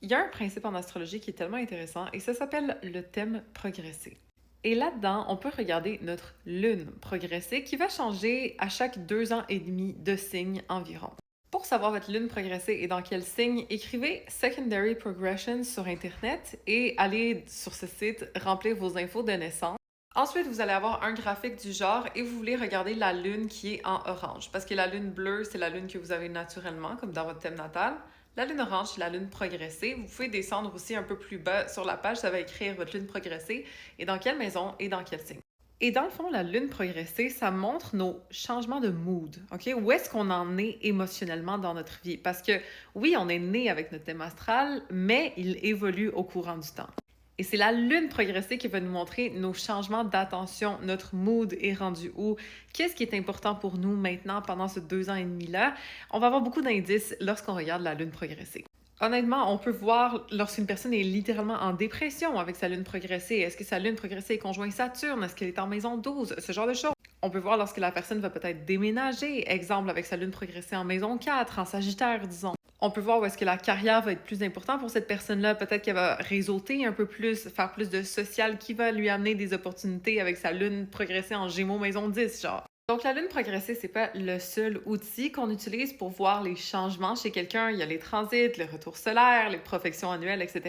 Il y a un principe en astrologie qui est tellement intéressant et ça s'appelle le thème progressé. Et là-dedans, on peut regarder notre lune progressée qui va changer à chaque 2 ans et demi de signe environ. Pour savoir votre lune progressée et dans quel signe, écrivez Secondary Progression sur Internet et allez sur ce site remplir vos infos de naissance. Ensuite, vous allez avoir un graphique du genre et vous voulez regarder la lune qui est en orange. Parce que la lune bleue, c'est la lune que vous avez naturellement, comme dans votre thème natal. La lune orange, c'est la lune progressée. Vous pouvez descendre aussi un peu plus bas sur la page, ça va écrire votre lune progressée et dans quelle maison et dans quel signe. Et dans le fond, la lune progressée, ça montre nos changements de mood, OK? Où est-ce qu'on en est émotionnellement dans notre vie? Parce que oui, on est né avec notre thème astral, mais il évolue au courant du temps. Et c'est la lune progressée qui va nous montrer nos changements d'attention, notre mood est rendu où, qu'est-ce qui est important pour nous maintenant pendant ce 2 ans et demi-là. On va avoir beaucoup d'indices lorsqu'on regarde la lune progressée. Honnêtement, on peut voir lorsqu'une personne est littéralement en dépression avec sa lune progressée. Est-ce que sa lune progressée est conjoint Saturne? Est-ce qu'elle est en maison 12? Ce genre de choses. On peut voir lorsque la personne va peut-être déménager, exemple avec sa lune progressée en maison 4, en Sagittaire, disons. On peut voir où est-ce que la carrière va être plus importante pour cette personne-là. Peut-être qu'elle va réseauter un peu plus, faire plus de social qui va lui amener des opportunités avec sa lune progressée en Gémeaux maison 10, genre. Donc, la lune progressée, c'est pas le seul outil qu'on utilise pour voir les changements chez quelqu'un. Il y a les transits, le retour solaire, les profections annuelles, etc.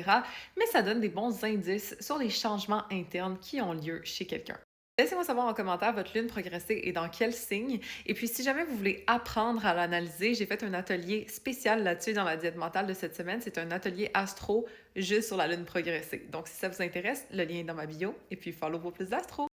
Mais ça donne des bons indices sur les changements internes qui ont lieu chez quelqu'un. Laissez-moi savoir en commentaire votre lune progressée et dans quel signe. Et puis, si jamais vous voulez apprendre à l'analyser, j'ai fait un atelier spécial là-dessus dans la diète mentale de cette semaine. C'est un atelier astro juste sur la lune progressée. Donc, si ça vous intéresse, le lien est dans ma bio. Et puis, follow pour plus d'astro.